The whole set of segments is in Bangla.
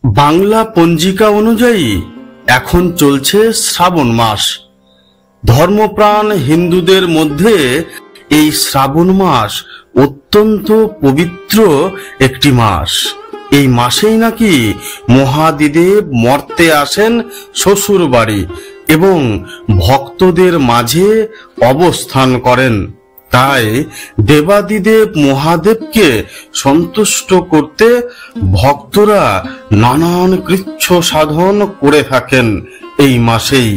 বাংলা পঞ্জিকা অনুযায়ী এখন চলছে শ্রাবণ মাস। ধর্মপ্রাণ হিন্দুদের মধ্যে এই শ্রাবণ মাস অত্যন্ত পবিত্র একটি মাস। এই মাসেই নাকি মহাদিদেব মর্তে আসেন শ্বশুর বাড়ি এবং ভক্তদের মাঝে অবস্থান করেন। তাই দেবাদিদেব মহাদেবকে সন্তুষ্ট করতে ভক্তরা নানান কৃচ্ছ সাধন করে থাকেন এই মাসেই।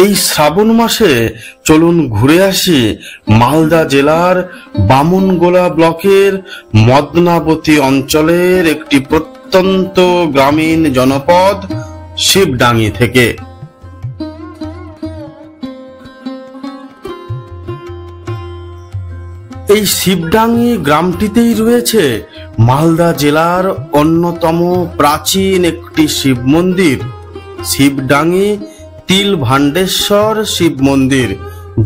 এই শ্রাবণ মাসে চলুন ঘুরে আসি মালদা জেলার বামনগোলা ব্লকের মদনাবতী অঞ্চলের একটি প্রত্যন্ত গ্রামীণ জনপদ শিবডাঙ্গি থেকে। এই শিবডাঙ্গি গ্রামটিতেই রয়েছে মালদা জেলার অন্যতম প্রাচীন একটি শিব মন্দির, শিবডাঙ্গি তিলভান্ডেশ্বর শিব মন্দির,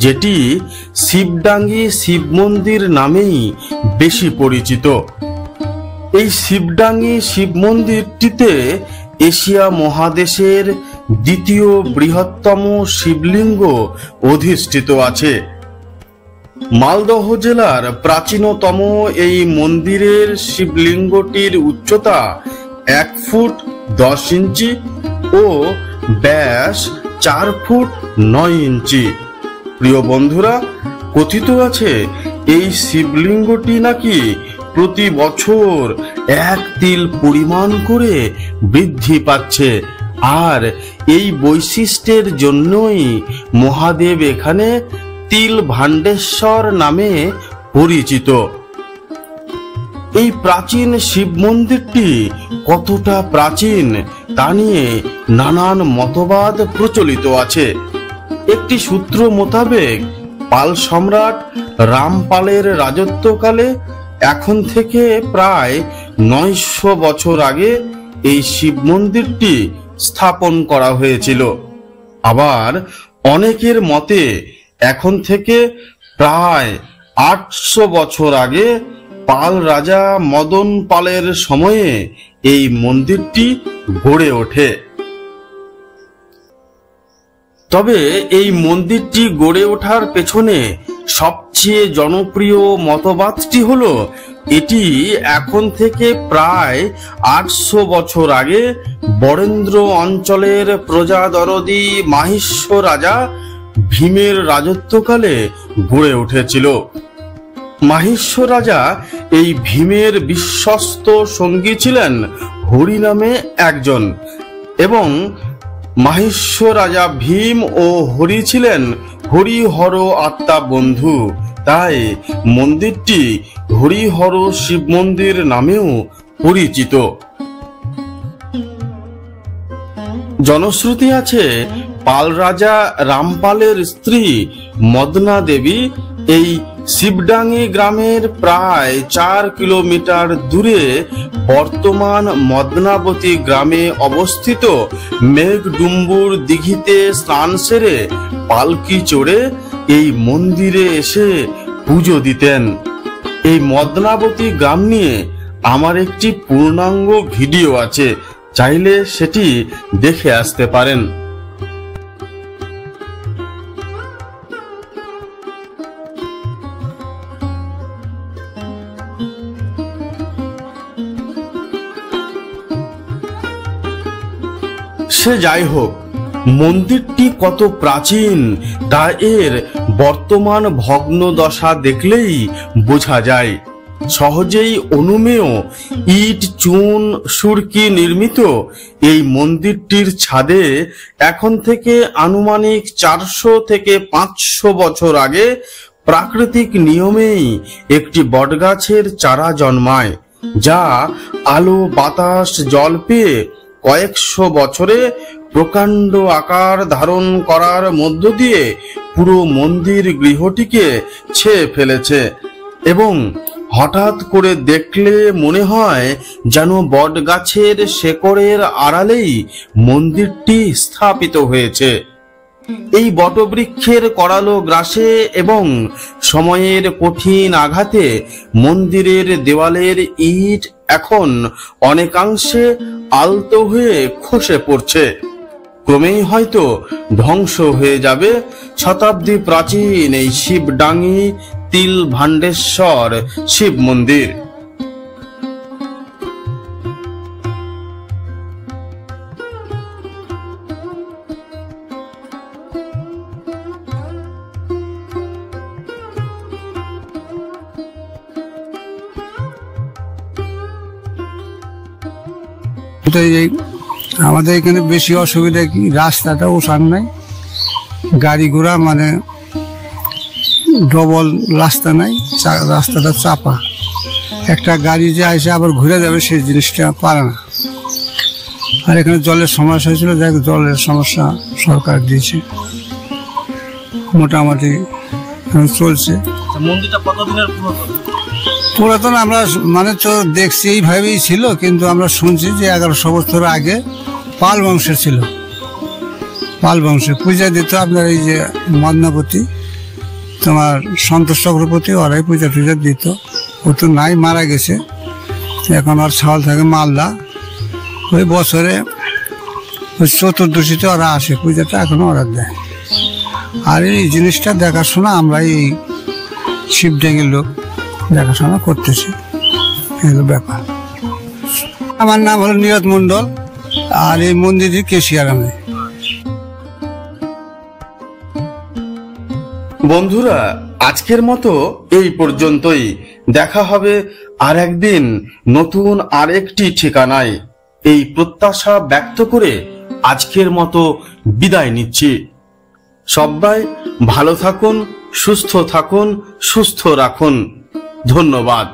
যেটি শিবডাঙ্গি শিব মন্দির নামেই বেশি পরিচিত। এই শিবডাঙ্গি শিব মন্দিরটিতে এশিয়া মহাদেশের দ্বিতীয় বৃহত্তম শিবলিঙ্গ অধিষ্ঠিত আছে। মালদহ জেলার প্রাচীনতম এই মন্দিরের শিবলিঙ্গটির উচ্চতা 1 ফুট 10 ইঞ্চি ও ব্যাস 4 ফুট 9 ইঞ্চি। প্রিয় বন্ধুরা, কথিত আছে এই শিবলিঙ্গটি নাকি প্রতি বছর 1 তিল পরিমাণ করে বৃদ্ধি পাচ্ছে, আর এই বৈশিষ্ট্যের জন্যই মহাদেব এখানে তিলভান্ডেশ্বর নামে পরিচিত। এই প্রাচীন শিব মন্দিরটি কতটা প্রাচীন তা নিয়ে নানান মতবাদ প্রচলিত আছে। একটি সূত্র মোতাবেক পাল সম্রাট রামপালের রাজত্বকালে এখন থেকে প্রায় 900 বছর আগে এই শিব মন্দিরটি স্থাপন করা হয়েছিল। আবার অনেকের মতে এখন থেকে প্রায় 800 বছর আগে পাল রাজা মদন পালের সময়ে এই মন্দিরটি গড়ে ওঠে। তবে এই মন্দিরটি গড়ে ওঠার পেছনে সবচেয়ে জনপ্রিয় মতবাদটি হলো এটি এখন থেকে প্রায় 800 বছর আগে বরেন্দ্র অঞ্চলের প্রজাদরদি মাহিষ্য রাজা ভীমের রাজত্বকালে গড়ে উঠেছিল। মাহিষ্য রাজা এই ভীমের বিশ্বস্ত সঙ্গী ছিলেন হরি নামে একজন, এবং মাহিষ্য রাজা ভীম ও হরি ছিলেন হরিহর আত্মা বন্ধু। তাই মন্দিরটি হরিহর শিব মন্দির নামেও পরিচিত। জনশ্রুতি আছে পাল রাজা রামপালের স্ত্রী মদনা দেবী এই শিবডাঙ্গি গ্রামের প্রায় 4 কিলোমিটার দূরে বর্তমান মদনাবতী গ্রামে অবস্থিত মেঘডুম্বুর দিঘিতে স্নান সেরে পালকি চড়ে এই মন্দিরে এসে পুজো দিতেন। এই মদনাবতী গ্রাম নিয়ে আমার একটি পূর্ণাঙ্গ ভিডিও আছে, চাইলে সেটি দেখে আসতে পারেন। সে যাই হোক, মন্দিরটি কত প্রাচীন তা এর বর্তমান ভগ্ন দশা দেখলেই বোঝা যায়। সহজেই অনুমেয় ইট চুন সুরকি নির্মিত এই মন্দিরটির ছাদে এখন থেকে আনুমানিক 400 থেকে 500 বছর আগে প্রাকৃতিক নিয়মেই একটি বটগাছের চারা জন্মায়, যা আলো বাতাস জল পেয়ে কয়েকশো বছরে প্রকাণ্ড আকার ধারণ করার মধ্য দিয়ে পুরো মন্দির গৃহটিকে ছেয়ে ফেলেছে, এবং হঠাৎ করে দেখলে মনে হয় যেন বটগাছের শেকড়ের আড়ালেই মন্দিরটি স্থাপিত হয়েছে। এই বটবৃক্ষের করালো গ্রাসে এবং সময়ের কঠিন আঘাতে মন্দিরের দেওয়ালের ইট এখন অনেকাংশে আলতো হয়ে খসে পড়ছে। ক্রমেই হয়তো ধ্বংস হয়ে যাবে শতাব্দী প্রাচীন এই শিবডাঙ্গি তিল ভান্ডেশ্বর শিব মন্দির। আমাদের এখানে বেশি অসুবিধা কি, রাস্তাটা ওসান নাই, গাড়ি ঘোড়া মানে ডবল রাস্তা নাই, রাস্তাটা চাপা, একটা গাড়ি যে আসে আবার ঘুরে যাবে সেই জিনিসটা পারে না। আর এখানে জলের সমস্যা হয়েছিল, দেখ জলের সমস্যা সরকার দিয়েছে, মোটামুটি চলছে। মন্দিরটা কতদিনের পুরাতন আমরা মানে তো দেখছি এইভাবেই ছিল, কিন্তু আমরা শুনছি যে 1100 বছর আগে পাল বংশের ছিল। পাল বংশে পূজা দিত আপনার এই যে মদনাপতি, তোমার সন্তোষ চক্রবর্তী, ওরাই পূজা টুজা দিত। ও তো নাই, মারা গেছে, এখন আর ছাওয়াল থাকে মালদা। ওই বছরে ওই চতুর্দশীতে ওরা আসে, পূজাটা এখনো ওরা দেয়। আর এই জিনিসটা দেখাশোনা আমরা এই শিবডাঙ্গির লোক দেখাশোনা করতেছি, এগুলো ব্যাপার। আমার নাম হলো নীরদ মণ্ডল, আর এই মন্দিরটি কেশিয়ারামে। বন্ধুরা, আজকের মতো এই পর্যন্তই। দেখা হবে আর একদিন নতুন আরেকটি ঠিকানায়। এই প্রত্যাশা ব্যক্ত করে আজকের মতো বিদায় নিচ্ছি। সবাই ভালো থাকুন, সুস্থ থাকুন, সুস্থ রাখুন। ধন্যবাদ।